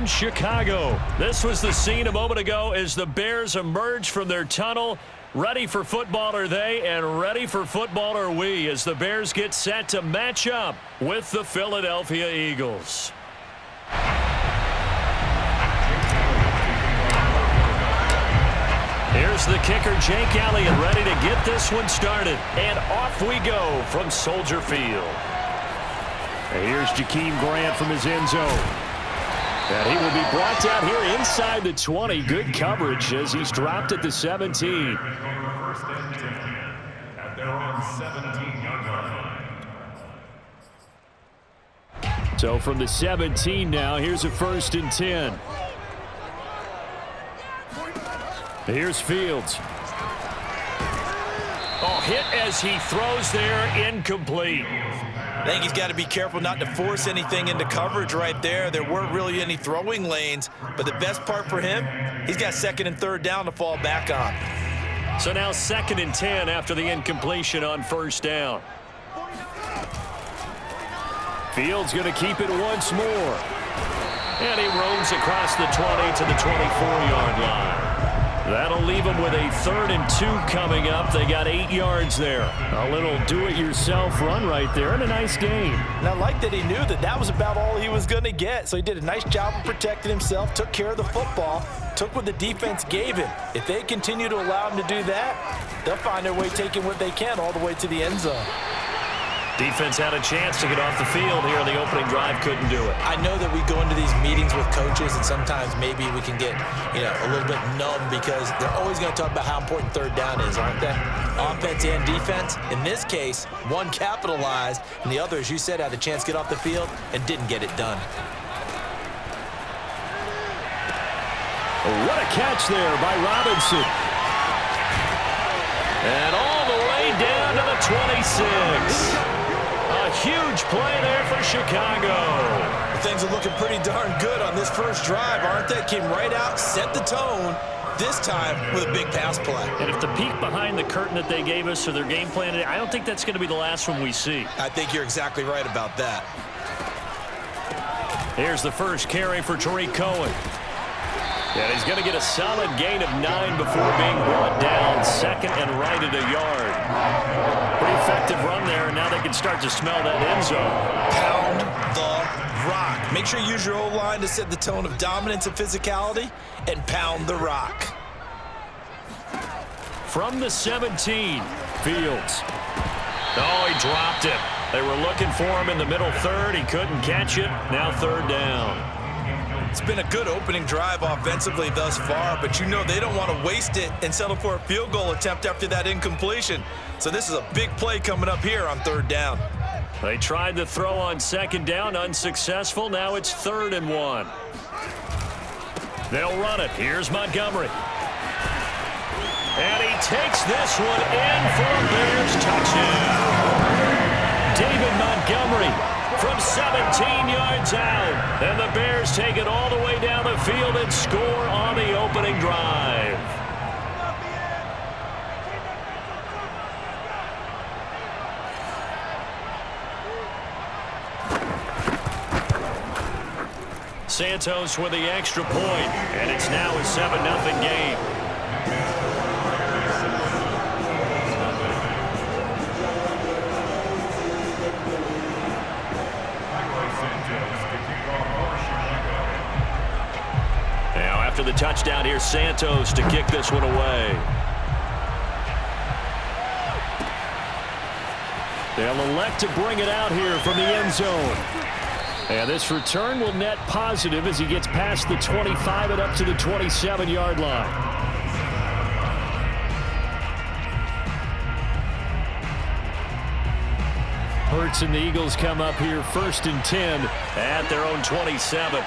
in Chicago. This was the scene a moment ago as the Bears emerge from their tunnel. Ready for football are they, and ready for football are we as the Bears get set to match up with the Philadelphia Eagles. Here's the kicker, Jake Elliott, ready to get this one started. And off we go from Soldier Field. And here's Jakeem Grant from his end zone. And he will be brought down here inside the 20. Good coverage as he's dropped at the 17. First and 10 at their own 17-yard line. So from the 17 now, here's a 1st and 10. Here's Fields. Oh, hit as he throws there, incomplete. I think he's got to be careful not to force anything into coverage right there. There weren't really any throwing lanes, but the best part for him, he's got 2nd and 3rd down to fall back on. So now 2nd and 10 after the incompletion on 1st down. Fields going to keep it once more. And he roams across the 20 to the 24-yard line. That'll leave them with a 3rd and 2 coming up. They got 8 yards there. A little do-it-yourself run right there and a nice game. And I like that he knew that that was about all he was going to get. So he did a nice job of protecting himself, took care of the football, took what the defense gave him. If they continue to allow him to do that, they'll find their way taking what they can all the way to the end zone. Defense had a chance to get off the field here. The opening drive couldn't do it. I know that we go into these meetings with coaches, and sometimes maybe we can get, a little bit numb because they're always going to talk about how important 3rd down is, aren't they? Offense and defense. In this case, one capitalized, and the other, as you said, had a chance to get off the field and didn't get it done. What a catch there by Robinson. And all the way down to the 26. A huge play there for Chicago. Things are looking pretty darn good on this first drive, aren't they? Came right out, set the tone, this time with a big pass play. And if the peek behind the curtain that they gave us or their game plan, I don't think that's going to be the last one we see. I think you're exactly right about that. Here's the first carry for Tariq Cohen. And he's going to get a solid gain of 9 before being brought down. 2nd and right at a yard. Pretty effective run there, and now they can start to smell that end zone. Pound the rock. Make sure you use your O-line to set the tone of dominance and physicality, and pound the rock. From the 17, Fields. Oh, he dropped it. They were looking for him in the middle 3rd. He couldn't catch it. Now 3rd down. It's been a good opening drive offensively thus far, but you know they don't want to waste it and settle for a field goal attempt after that incompletion. So this is a big play coming up here on 3rd down. They tried to throw on 2nd down, unsuccessful. Now it's 3rd and 1. They'll run it. Here's Montgomery. And he takes this one in for a Bears touchdown. David Montgomery from 17 yards out. And the Bears take it all the way down the field and score on the opening drive. Santos with the extra point, and it's now a 7-0 game. Now after the touchdown, here's Santos to kick this one away. They'll elect to bring it out here from the end zone. And this return will net positive as he gets past the 25 and up to the 27-yard line. Hurts and the Eagles come up here 1st and 10 at their own 27.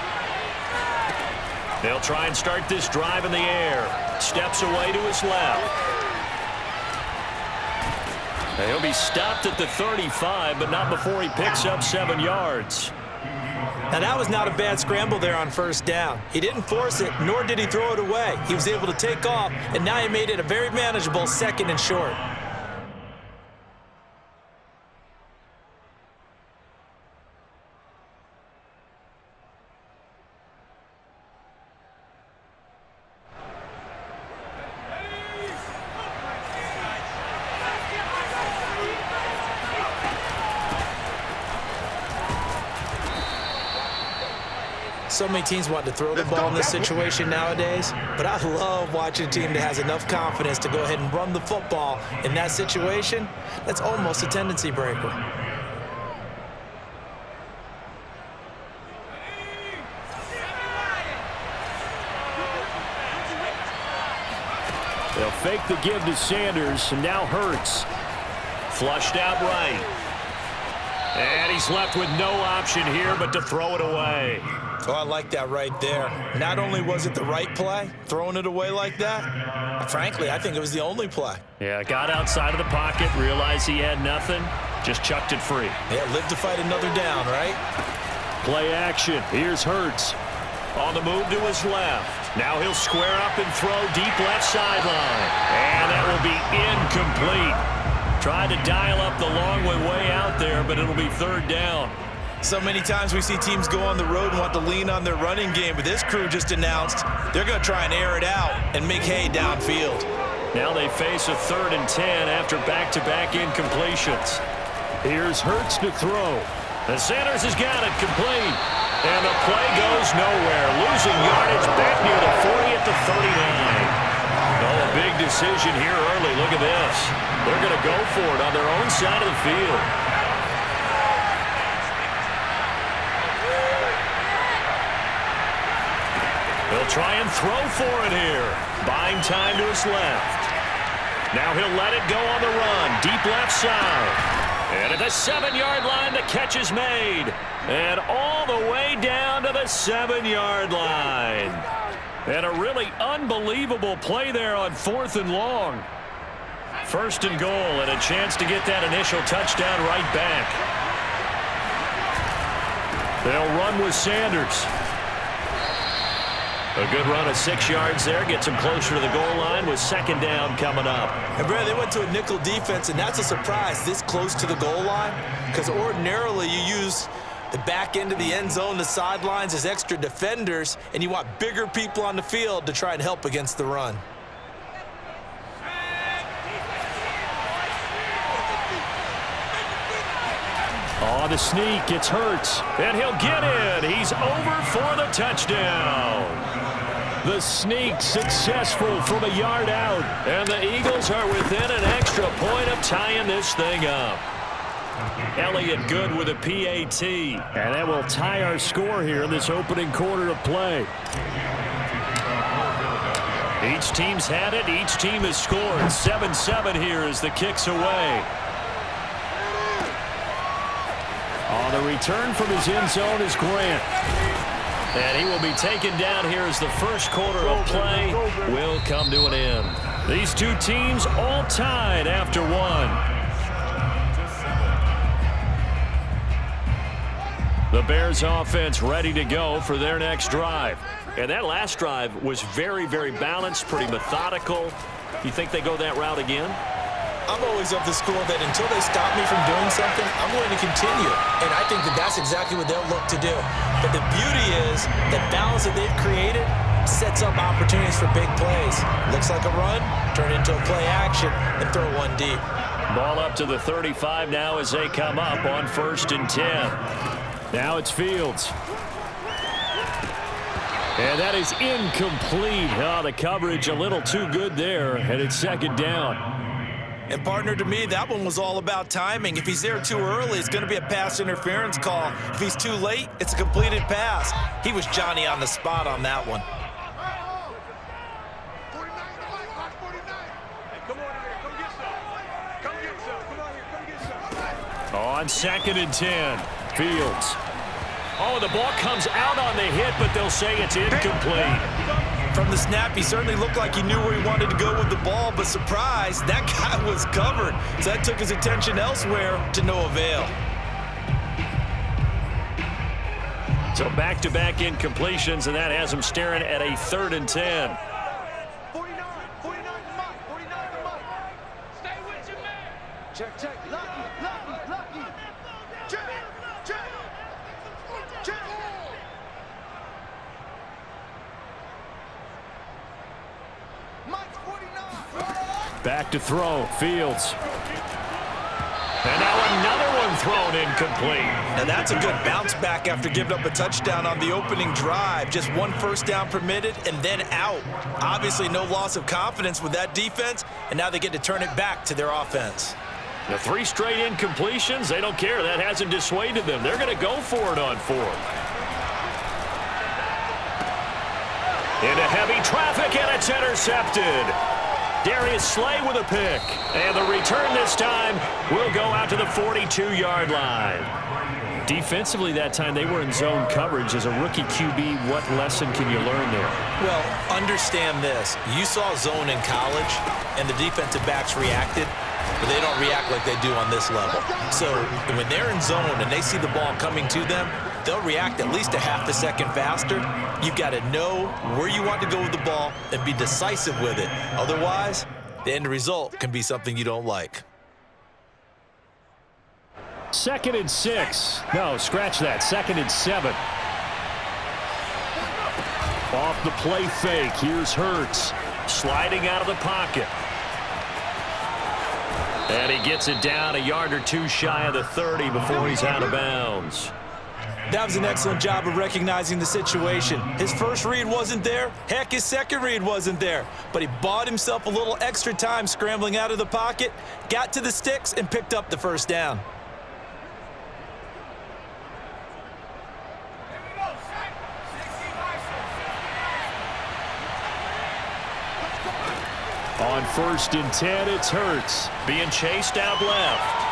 They'll try and start this drive in the air. Steps away to his left. And he'll be stopped at the 35, but not before he picks up 7 yards. Now, that was not a bad scramble there on 1st down. He didn't force it, nor did he throw it away. He was able to take off, and now he made it a very manageable 2nd and short. So many teams want to throw the ball in this situation nowadays, but I love watching a team that has enough confidence to go ahead and run the football in that situation. That's almost a tendency breaker. They'll fake the give to Sanders, and now Hurts. Flushed out right. And he's left with no option here but to throw it away. Oh, I like that right there. Not only was it the right play, throwing it away like that, frankly, I think it was the only play. Yeah, got outside of the pocket, realized he had nothing, just chucked it free. Yeah, live to fight another down, right? Play action. Here's Hurts. On the move to his left. Now he'll square up and throw deep left sideline. And that will be incomplete. Tried to dial up the long way out there, but it'll be third down. So many times we see teams go on the road and want to lean on their running game, but this crew just announced they're going to try and air it out and make hay downfield. Now they face a 3rd and 10 after back-to-back incompletions. Here's Hurts to throw. And Sanders has got it complete. And the play goes nowhere. Losing yardage back near the 40 at the 39. Oh, a big decision here early. Look at this. They're going to go for it on their own side of the field. He'll try and throw for it here. Buying time to his left. Now he'll let it go on the run. Deep left side. And at the 7-yard line, the catch is made. And all the way down to the 7-yard line. And a really unbelievable play there on 4th and long. 1st and goal, and a chance to get that initial touchdown right back. They'll run with Sanders. A good run of 6 yards there. Gets him closer to the goal line with 2nd down coming up. And, Brad, they went to a nickel defense, and that's a surprise this close to the goal line, because ordinarily you use the back end of the end zone, the sidelines as extra defenders, and you want bigger people on the field to try and help against the run. On the sneak, it's Hurts, and he'll get in. He's over for the touchdown. The sneak successful from a yard out, and the Eagles are within an extra point of tying this thing up. Elliott good with a PAT, and that will tie our score here in this opening quarter of play. Each team's had it. Each team has scored. 7-7 here as the kick's away. On the return from his end zone is Grant. And he will be taken down here as the first quarter of play will come to an end. These two teams all tied after one. The Bears offense ready to go for their next drive. And that last drive was very, very balanced, pretty methodical. You think they go that route again? I'm always of the school that until they stop me from doing something, I'm going to continue. And I think that that's exactly what they'll look to do. But the beauty is the balance that they've created sets up opportunities for big plays. Looks like a run, turn into a play action, and throw one deep. Ball up to the 35 now as they come up on 1st and 10. Now it's Fields. And that is incomplete. Oh, the coverage a little too good there, and it's 2nd down. And, partner, to me, that one was all about timing. If he's there too early, it's going to be a pass interference call. If he's too late, it's a completed pass. He was Johnny on the spot on that one. On 2nd and 10, Fields. Oh, the ball comes out on the hit, but they'll say it's incomplete. From the snap, he certainly looked like he knew where he wanted to go with the ball, but surprise, that guy was covered. So that took his attention elsewhere to no avail. So back-to-back incompletions, and that has him staring at a 3rd and 10. 49 the mark. Stay with your man. Check. Lucky. Check. Mike's 49. Back to throw, Fields. And now another one thrown incomplete. Now that's a good bounce back after giving up a touchdown on the opening drive. Just one first down permitted and then out. Obviously no loss of confidence with that defense, and now they get to turn it back to their offense. The 3 straight incompletions, they don't care. That hasn't dissuaded them. They're going to go for it on 4th. Into heavy traffic, and it's intercepted. Darius Slay with a pick. And the return this time will go out to the 42-yard line. Defensively that time, they were in zone coverage. As a rookie QB, what lesson can you learn there? Well, understand this. You saw zone in college, and the defensive backs reacted, but they don't react like they do on this level. So when they're in zone and they see the ball coming to them, they'll react at least a half a second faster. You've got to know where you want to go with the ball and be decisive with it. Otherwise, the end result can be something you don't like. 2nd and 6. No, scratch that. 2nd and 7. Off the play fake. Here's Hurts. Sliding out of the pocket. And he gets it down a yard or 2 shy of the 30 before he's out of bounds. That was an excellent job of recognizing the situation. His first read wasn't there. Heck, his second read wasn't there. But he bought himself a little extra time scrambling out of the pocket, got to the sticks, and picked up the first down. On 1st and 10, it's Hurts. Being chased out left.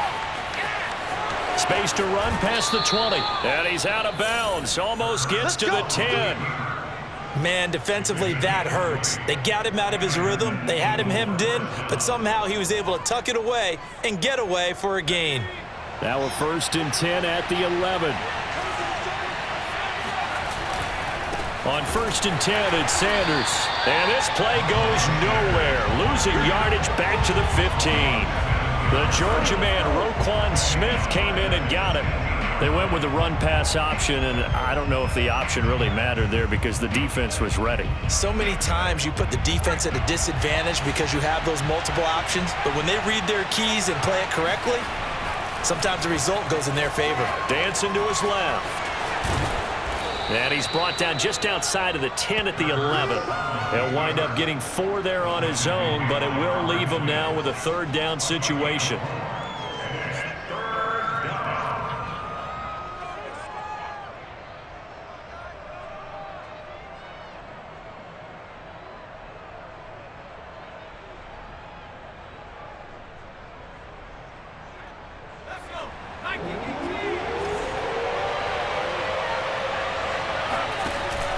Space to run past the 20. And he's out of bounds. Almost gets to the 10. Man, defensively, that hurts. They got him out of his rhythm. They had him hemmed in, but somehow he was able to tuck it away and get away for a gain. Now a 1st and 10 at the 11. On 1st and 10, it's Sanders. And this play goes nowhere. Losing yardage back to the 15. The Georgia man, Roquan Smith, came in and got him. They went with the run-pass option, and I don't know if the option really mattered there because the defense was ready. So many times you put the defense at a disadvantage because you have those multiple options, but when they read their keys and play it correctly, sometimes the result goes in their favor. Dancing to his left. And he's brought down just outside of the 10 at the 11. He'll wind up getting 4 there on his own, but it will leave him now with a 3rd down situation.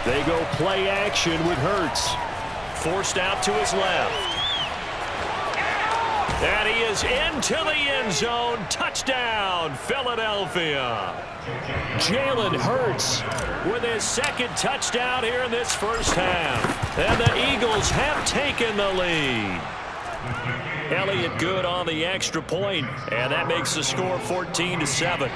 They go play action with Hurts. Forced out to his left. And he is into the end zone. Touchdown, Philadelphia. Jalen Hurts with his 2nd touchdown here in this first half. And the Eagles have taken the lead. Elliott good on the extra point, and that makes the score 14-7.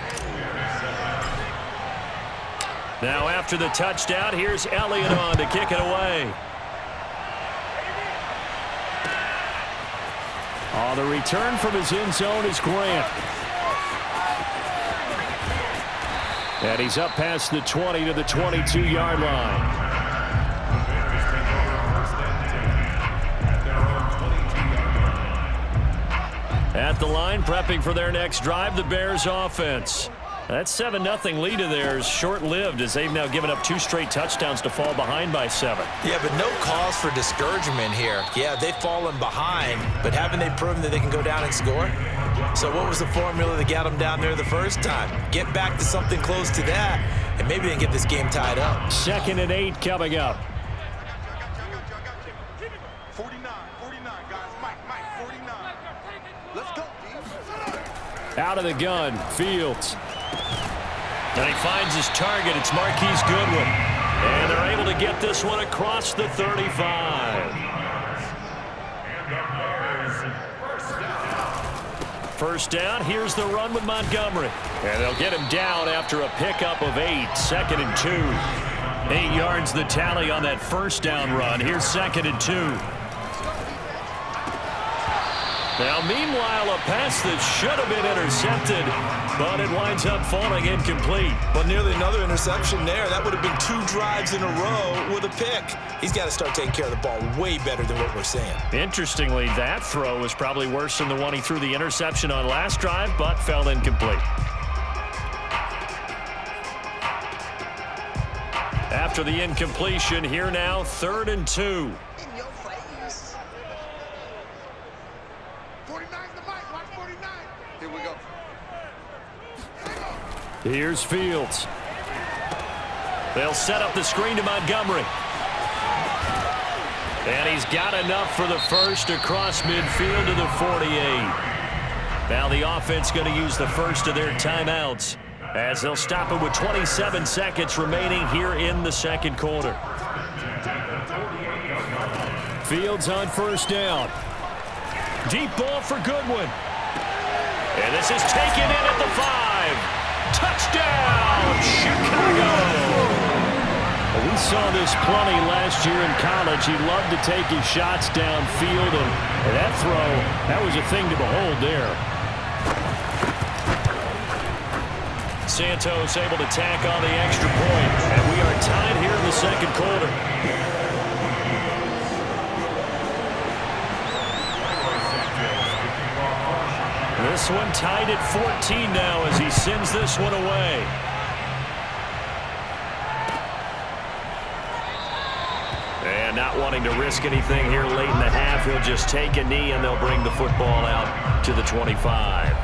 Now after the touchdown, here's Elliott on to kick it away. On the return from his end zone is Grant. And he's up past the 20 to the 22-yard line. At the line, prepping for their next drive, the Bears offense. That 7-0 lead of theirs short-lived as they've now given up 2 straight touchdowns to fall behind by 7. Yeah, but no cause for discouragement here. Yeah, they've fallen behind, but haven't they proven that they can go down and score? So what was the formula that got them down there the first time? Get back to something close to that, and maybe they can get this game tied up. 2nd and 8 coming up. 49, guys. Mike, 49. Let's go, D. Out of the gun, Fields. And he finds his target. It's Marquise Goodwin. And they're able to get this one across the 35. First down, here's the run with Montgomery. And they'll get him down after a pickup of 8. 2nd and 2. 8 yards the tally on that first down run. Here's 2nd and 2. Now, meanwhile, a pass that should have been intercepted, but it winds up falling incomplete. But nearly another interception there. That would have been 2 drives in a row with a pick. He's got to start taking care of the ball way better than what we're seeing. Interestingly, that throw was probably worse than the one he threw the interception on last drive, but fell incomplete. After the incompletion, here now, 3rd and 2. In your face. 49's the mic. Watch 49. Here we go. Here's Fields. They'll set up the screen to Montgomery. And he's got enough for the first across midfield to the 48. Now the offense going to use the first of their timeouts as they'll stop it with 27 seconds remaining here in the second quarter. Fields on 1st down. Deep ball for Goodwin. And this is taken in at the 5. Touchdown, Chicago! We saw this plenty last year in college. He loved to take his shots downfield, and that throw, that was a thing to behold there. Santos able to tack on the extra point, and we are tied here in the second quarter. This one tied at 14 now as he sends this one away. And not wanting to risk anything here late in the half, he'll just take a knee and they'll bring the football out to the 25.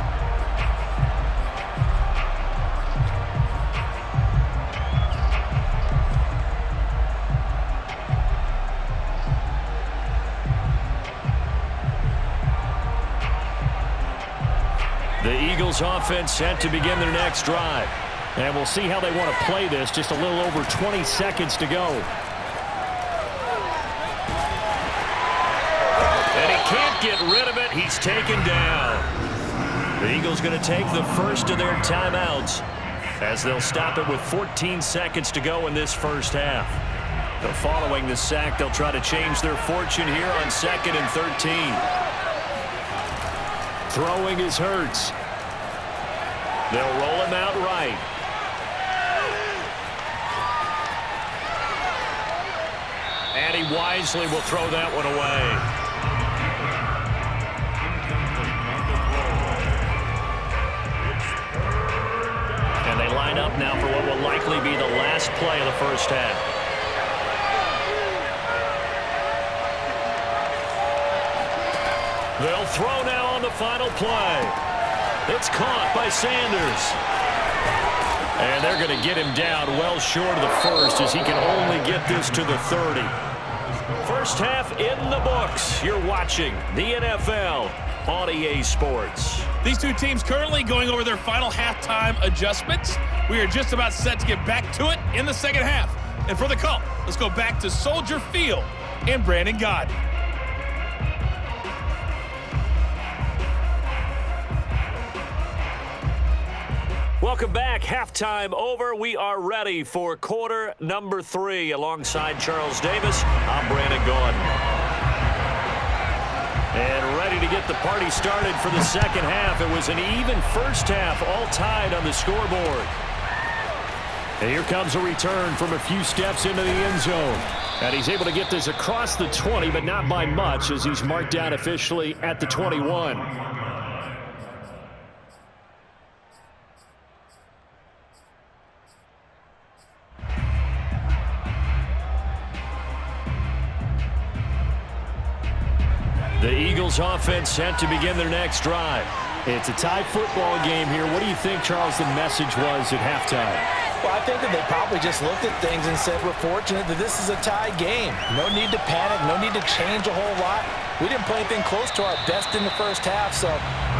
The Eagles offense set to begin their next drive. And we'll see how they want to play this. Just a little over 20 seconds to go. And he can't get rid of it. He's taken down. The Eagles going to take the first of their timeouts as they'll stop it with 14 seconds to go in this first half. But following the sack, they'll try to change their fortune here on 2nd and 13. Throwing is Hurts. They'll roll him out right. And he wisely will throw that one away. And they line up now for what will likely be the last play of the first half. They'll throw now on the final play. It's caught by Sanders. And they're going to get him down well short of the first as he can only get this to the 30. First half in the books. You're watching the NFL on EA Sports. These two teams currently going over their final halftime adjustments. We are just about set to get back to it in the second half. And for the call, let's go back to Soldier Field and Brandon Gaudin. Welcome back. Halftime over. We are ready for quarter number 3. Alongside Charles Davis, I'm Brandon Gaudin. And ready to get the party started for the second half. It was an even first half, all tied on the scoreboard. And here comes a return from a few steps into the end zone. And he's able to get this across the 20, but not by much as he's marked down officially at the 21. The Eagles offense set to begin their next drive. It's a tie football game here. What do you think, Charles, the message was at halftime? Well, I think that they probably just looked at things and said, we're fortunate that this is a tie game. No need to panic, no need to change a whole lot. We didn't play anything close to our best in the first half, so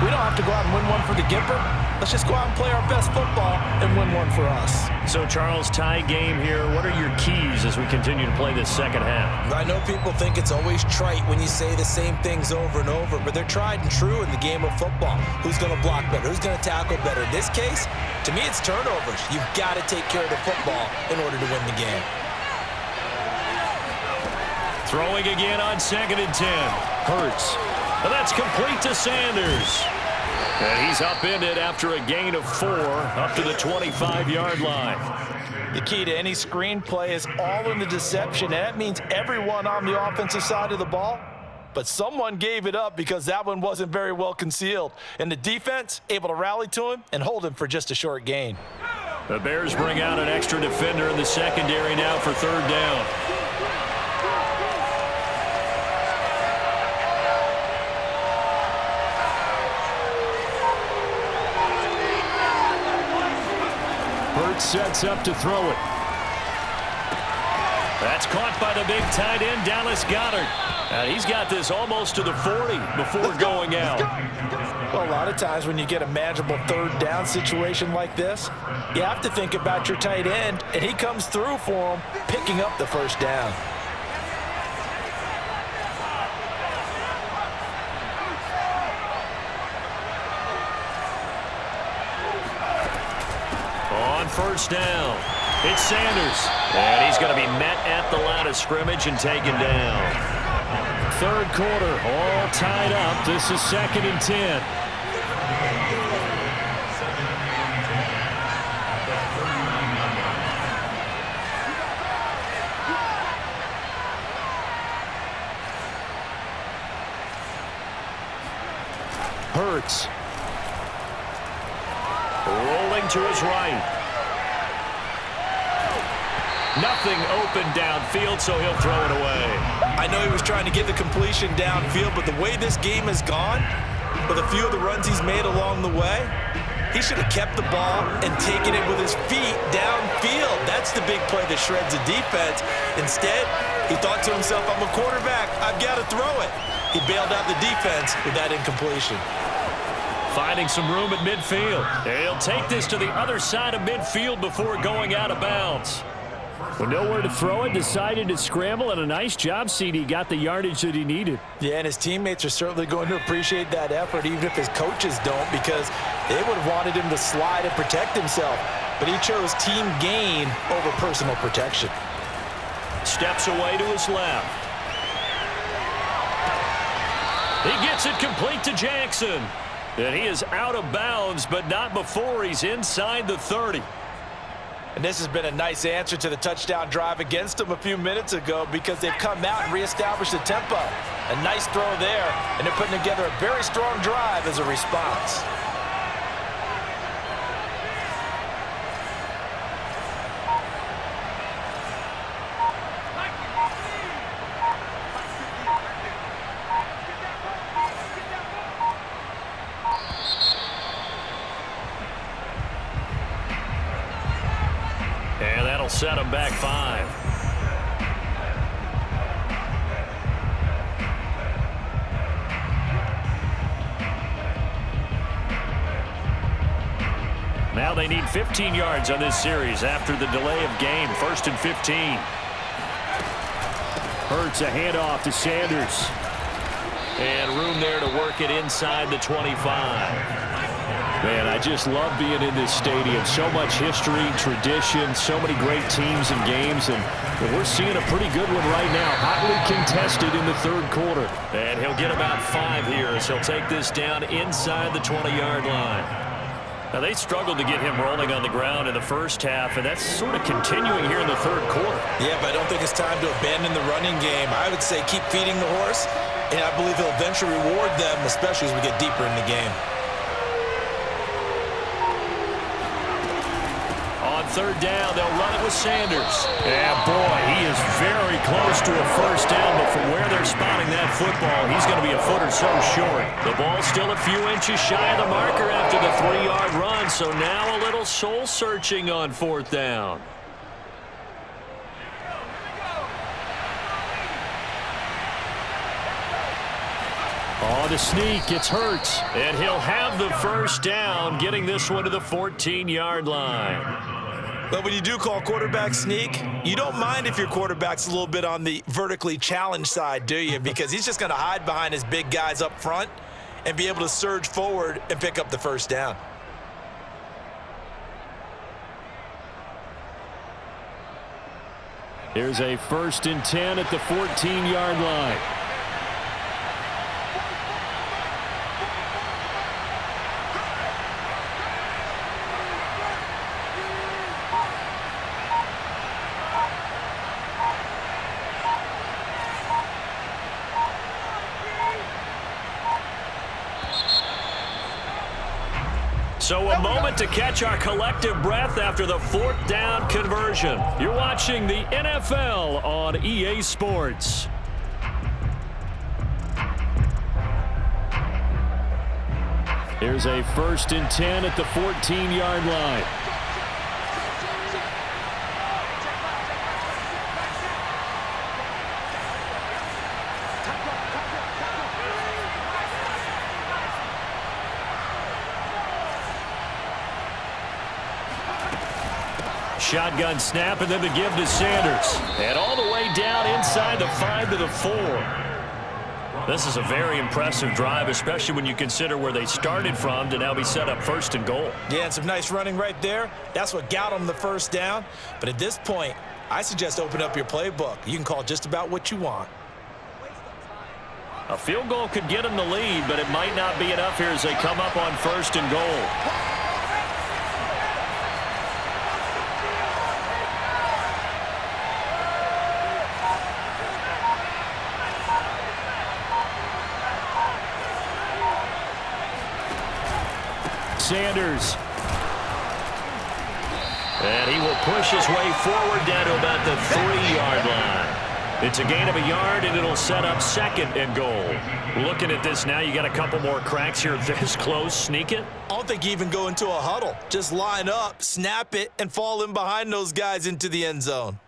we don't have to go out and win one for the Gipper. Let's just go out and play our best football and win one for us. So, Charles, tie game here. What are your keys as we continue to play this second half? I know people think it's always trite when you say the same things over and over, but they're tried and true in the game of football. Who's going to block better? Who's going to tackle better? In this case, to me, it's turnovers. You've got to take care of the football in order to win the game. Throwing again on 2nd and 10. Hurts. And that's complete to Sanders. And he's upended after a gain of 4 up to the 25-yard line. The key to any screen play is all in the deception, and that means everyone on the offensive side of the ball. But someone gave it up because that one wasn't very well concealed. And the defense able to rally to him and hold him for just a short gain. The Bears bring out an extra defender in the secondary now for 3rd down. Hurts sets up to throw it. That's caught by the big tight end, Dallas Goedert. And he's got this almost to the 40 before going out. Well, a lot of times when you get a manageable 3rd down situation like this, you have to think about your tight end, and he comes through for him, picking up the 1st down. On 1st down, it's Sanders. And he's going to be met at the line of scrimmage and taken down. 3rd quarter, all tied up. This is 2nd and 10. Hurts. Rolling to his right. Nothing open downfield, so he'll throw it away. I know he was trying to get the completion downfield, but the way this game has gone, with a few of the runs he's made along the way, he should have kept the ball and taken it with his feet downfield. That's the big play that shreds the defense. Instead, he thought to himself, I'm a quarterback, I've got to throw it. He bailed out the defense with that incompletion. Finding some room at midfield. He'll take this to the other side of midfield before going out of bounds. With nowhere to throw it, decided to scramble, and a nice job, CD. Got the yardage that he needed. Yeah, and his teammates are certainly going to appreciate that effort, even if his coaches don't, because they would have wanted him to slide and protect himself. But he chose team gain over personal protection. Steps away to his left. He gets it complete to Jackson. And he is out of bounds, but not before he's inside the 30. And this has been a nice answer to the touchdown drive against them a few minutes ago because they've come out and reestablished the tempo. A nice throw there, and they're putting together a very strong drive as a response. And that'll set him back 5. Now they need 15 yards on this series after the delay of game. 1st and 15. Hurts a handoff to Sanders. And room there to work it inside the 25. Man, I just love being in this stadium. So much history, tradition, so many great teams and games, and we're seeing a pretty good one right now. Hotly contested in the 3rd quarter. And he'll get about 5 here as he'll take this down inside the 20-yard line. Now, they struggled to get him rolling on the ground in the first half, and that's sort of continuing here in the 3rd quarter. Yeah, but I don't think it's time to abandon the running game. I would say keep feeding the horse, and I believe he'll eventually reward them, especially as we get deeper in the game. On 3rd down, they'll run it with Sanders. And boy, he is very close to a 1st down, but from where they're spotting that football, he's going to be a foot or so short. The ball's still a few inches shy of the marker after the 3-yard run, so now a little soul-searching on 4th down. On the sneak, it's Hurts, and he'll have the 1st down, getting this one to the 14-yard line. But when you do call quarterback sneak, you don't mind if your quarterback's a little bit on the vertically challenged side, do you? Because he's just going to hide behind his big guys up front and be able to surge forward and pick up the 1st down. Here's a 1st and 10 at the 14-yard line. So a moment to catch our collective breath after the 4th down conversion. You're watching the NFL on EA Sports. Here's a 1st and 10 at the 14-yard line. Shotgun snap, and then the give to Sanders. And all the way down inside the 5 to the 4. This is a very impressive drive, especially when you consider where they started from to now be set up 1st and goal. Yeah, and some nice running right there. That's what got them the 1st down. But at this point, I suggest open up your playbook. You can call just about what you want. A field goal could get them the lead, but it might not be enough here as they come up on 1st and goal. Sanders. And he will push his way forward down to about the 3-yard line. It's a gain of a yard, and it'll set up 2nd and goal. Looking at this now, you got a couple more cracks here this close. Sneak it? I don't think you even go into a huddle. Just line up, snap it, and fall in behind those guys into the end zone.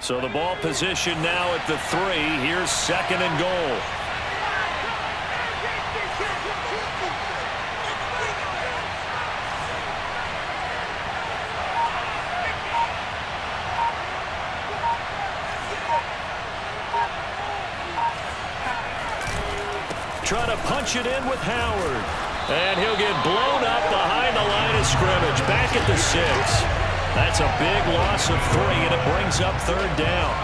So the ball position now at the 3. Here's 2nd and goal. Trying to punch it in with Howard. And he'll get blown up behind the line of scrimmage. Back at the 6. That's a big loss of 3, and it brings up 3rd down.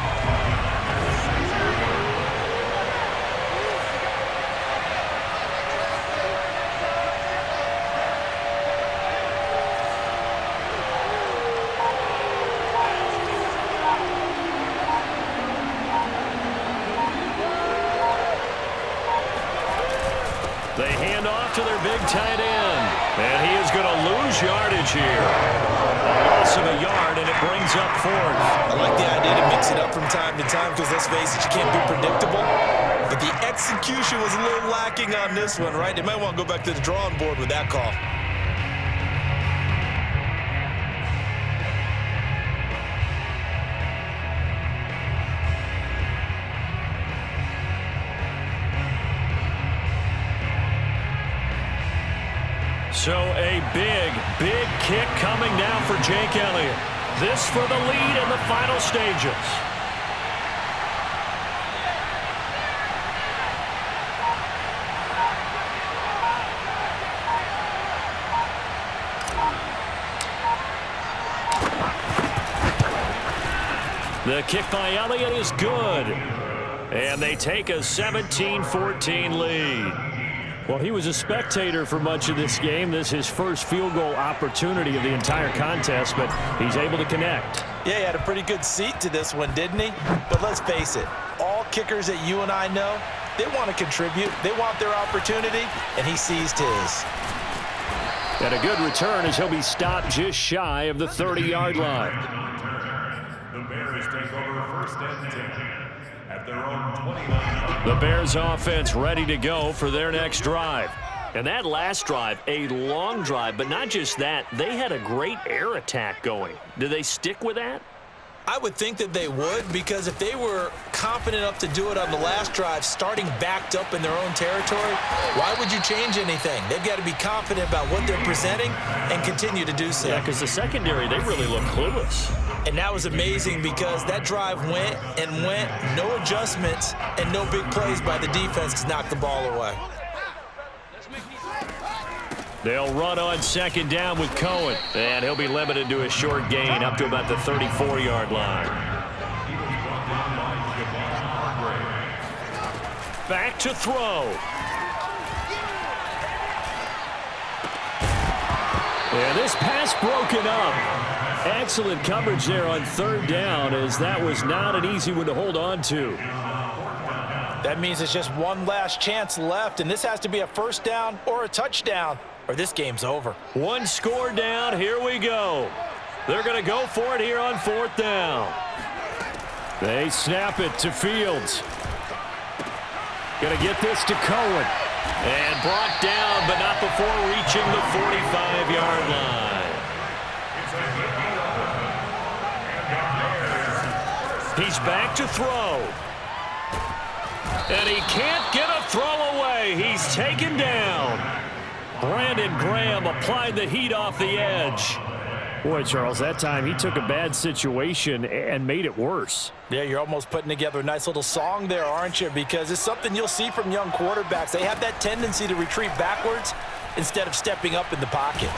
They hand off to their big tight end, and he is going to lose yardage here. A loss of a yard, and it brings up 4th. I like the idea to mix it up from time to time because, let's face it, you can't be predictable. But the execution was a little lacking on this one, right? They might want to go back to the drawing board with that call. So a big kick coming down for Jake Elliott. This for the lead in the final stages. The kick by Elliott is good. And they take a 17-14 lead. Well, he was a spectator for much of this game. This is his first field goal opportunity of the entire contest, but he's able to connect. Yeah, he had a pretty good seat to this one, didn't he? But let's face it, all kickers that you and I know, they want to contribute. They want their opportunity, and he seized his. And a good return as he'll be stopped just shy of the 30-yard line. The Bears take over 1st and 10 at their own 29. The Bears offense ready to go for their next drive. And that last drive, a long drive, but not just that, they had a great air attack going. Do they stick with that? I would think that they would, because if they were confident enough to do it on the last drive, starting backed up in their own territory, why would you change anything? They've got to be confident about what they're presenting and continue to do so. Yeah, because the secondary, they really look clueless. And that was amazing because that drive went and went, no adjustments and no big plays by the defense to knock the ball away. They'll run on 2nd down with Cohen. And he'll be limited to a short gain up to about the 34-yard line. Back to throw. And this pass broken up. Excellent coverage there on 3rd down, as that was not an easy one to hold on to. That means it's just one last chance left, and this has to be a first down or a touchdown, or this game's over. One score down. Here we go. They're going to go for it here on 4th down. They snap it to Fields. Going to get this to Cohen. And brought down, but not before reaching the 45-yard line. He's back to throw. And he can't get a throw away. He's taken down. Brandon Graham applied the heat off the edge. Boy, Charles, that time he took a bad situation and made it worse. Yeah, you're almost putting together a nice little song there, aren't you? Because it's something you'll see from young quarterbacks. They have that tendency to retreat backwards instead of stepping up in the pocket.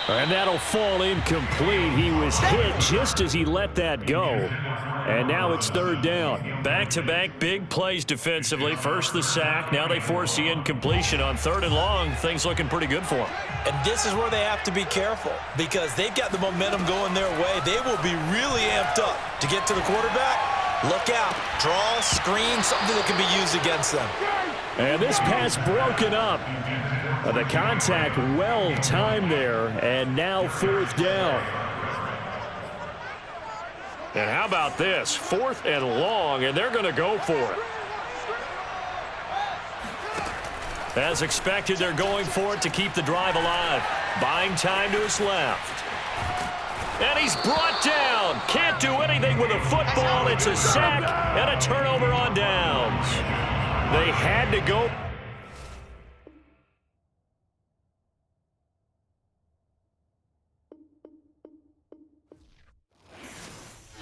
And that'll fall incomplete. He was hit just as he let that go. And now it's 3rd down. Back-to-back big plays defensively. First the sack. Now they force the incompletion on 3rd and long. Things looking pretty good for them. And this is where they have to be careful because they've got the momentum going their way. They will be really amped up to get to the quarterback. Look out. Draw, screen, something that can be used against them. And this pass broken up. The contact well timed there. And now 4th down. And how about this? 4th and long, and they're going to go for it. As expected, they're going for it to keep the drive alive. Buying time to his left. And he's brought down. Can't do anything with a football. It's a sack and a turnover on downs. They had to go.